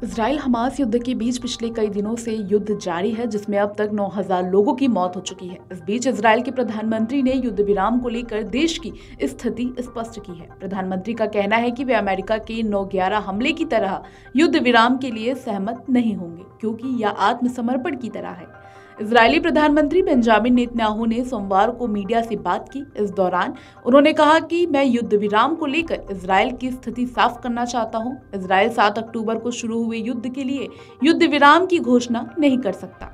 Israel Hamas युद्ध के बीच पिछले कई दिनों से युद्ध जारी है, जिसमें अब तक 9,000 लोगों की मौत हो चुकी है। इस बीच इजराइल के प्रधानमंत्री ने युद्ध विराम को लेकर देश की स्थिति स्पष्ट की है। प्रधानमंत्री का कहना है कि वे अमेरिका के 9/11 हमले की तरह युद्ध विराम के लिए सहमत नहीं होंगे, क्योंकि यह आत्मसमर्पण की तरह है। इजरायली प्रधानमंत्री बेंजामिन नेतन्याहू ने सोमवार को मीडिया से बात की। इस दौरान उन्होंने कहा कि मैं युद्ध विराम को लेकर इजराइल की स्थिति साफ करना चाहता हूं। इजराइल 7 अक्टूबर को शुरू हुए युद्ध के लिए युद्ध विराम की घोषणा नहीं कर सकता।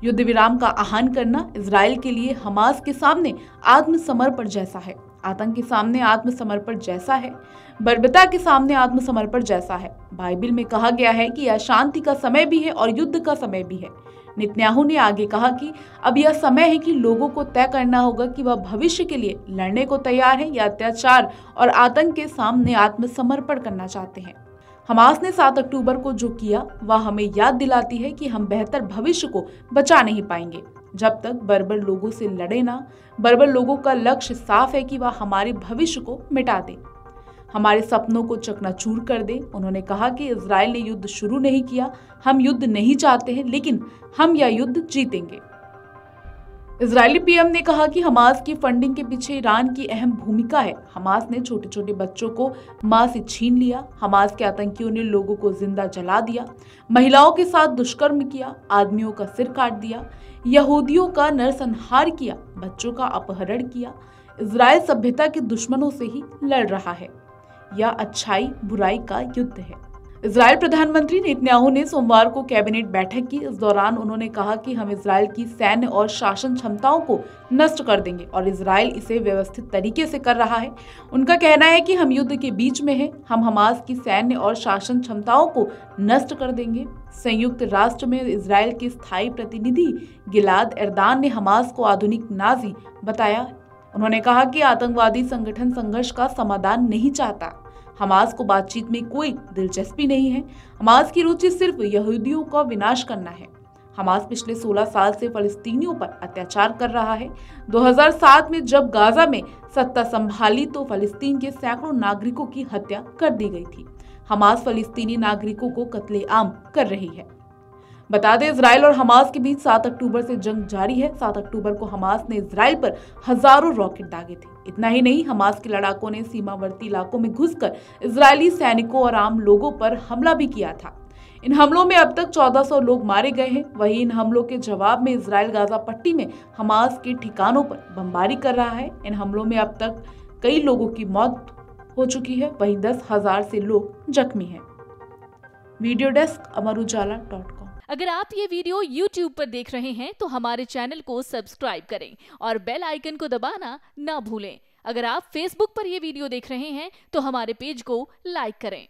युद्ध विराम का आह्वान करना इजराइल के लिए हमास के सामने आत्मसमर्पण जैसा है, आतंक के सामने आत्मसमर्पण जैसा है, बर्बरता के सामने आत्मसमर्पण जैसा है। बाइबिल में कहा गया है कि यह शांति का समय भी है और युद्ध का समय भी है। नेतन्याहू ने आगे कहा कि अब यह समय है कि लोगों को तय करना होगा कि वह भविष्य के लिए लड़ने को तैयार है या अत्याचार और आतंक के सामने आत्मसमर्पण करना चाहते हैं। हमास ने 7 अक्टूबर को जो किया वह हमें याद दिलाती है कि हम बेहतर भविष्य को बचा नहीं पाएंगे जब तक बर्बर लोगों से लड़े ना। बर्बर लोगों का लक्ष्य साफ है कि वह हमारे भविष्य को मिटा दे, हमारे सपनों को चकनाचूर कर दे। उन्होंने कहा कि इजराइल ने युद्ध शुरू नहीं किया, हम युद्ध नहीं चाहते हैं, लेकिन हम यह युद्ध जीतेंगे। इजरायली पीएम ने कहा कि हमास की फंडिंग के पीछे ईरान की अहम भूमिका है। हमास ने छोटे छोटे बच्चों को मां से छीन लिया। हमास के आतंकियों ने लोगों को जिंदा जला दिया, महिलाओं के साथ दुष्कर्म किया, आदमियों का सिर काट दिया, यहूदियों का नरसंहार किया, बच्चों का अपहरण किया। इजराइल सभ्यता के दुश्मनों से ही लड़ रहा है। यह अच्छाई बुराई का युद्ध है। इजराइल प्रधानमंत्री नेतन्याहू ने सोमवार को कैबिनेट बैठक की। इस दौरान उन्होंने कहा कि हम इजराइल की सैन्य और शासन क्षमताओं को नष्ट कर देंगे और इजराइल इसे व्यवस्थित तरीके से कर रहा है। उनका कहना है कि हम युद्ध के बीच में हैं, हम हमास की सैन्य और शासन क्षमताओं को नष्ट कर देंगे। संयुक्त राष्ट्र में इजराइल के स्थायी प्रतिनिधि गिलाद एर्दान ने हमास को आधुनिक नाजी बताया। उन्होंने कहा कि आतंकवादी संगठन संघर्ष का समाधान नहीं चाहता। हमास को बातचीत में कोई दिलचस्पी नहीं है। हमास की रुचि सिर्फ यहूदियों का विनाश करना है। हमास पिछले 16 साल से फलस्तीनियों पर अत्याचार कर रहा है। 2007 में जब गाजा में सत्ता संभाली तो फलस्तीन के सैकड़ों नागरिकों की हत्या कर दी गई थी। हमास फलस्तीनी नागरिकों को कत्लेआम कर रही है। बता दें, इजराइल और हमास के बीच 7 अक्टूबर से जंग जारी है। 7 अक्टूबर को हमास ने इजराइल पर हजारों रॉकेट दागे थे। इतना ही नहीं, हमास के लड़ाकों ने सीमावर्ती इलाकों में घुसकर इजरायली सैनिकों और आम लोगों पर हमला भी किया था। इन हमलों में अब तक 1400 लोग मारे गए हैं। वहीं इन हमलों के जवाब में इजराइल गाजा पट्टी में हमास के ठिकानों पर बमबारी कर रहा है। इन हमलों में अब तक कई लोगों की मौत हो चुकी है, वहीं 10,000 से लोग जख्मी हैं। Video desk Amar Ujala dot com. अगर आप ये वीडियो YouTube पर देख रहे हैं तो हमारे चैनल को सब्सक्राइब करें और बेल आइकन को दबाना ना भूलें। अगर आप Facebook पर ये वीडियो देख रहे हैं तो हमारे पेज को लाइक करें।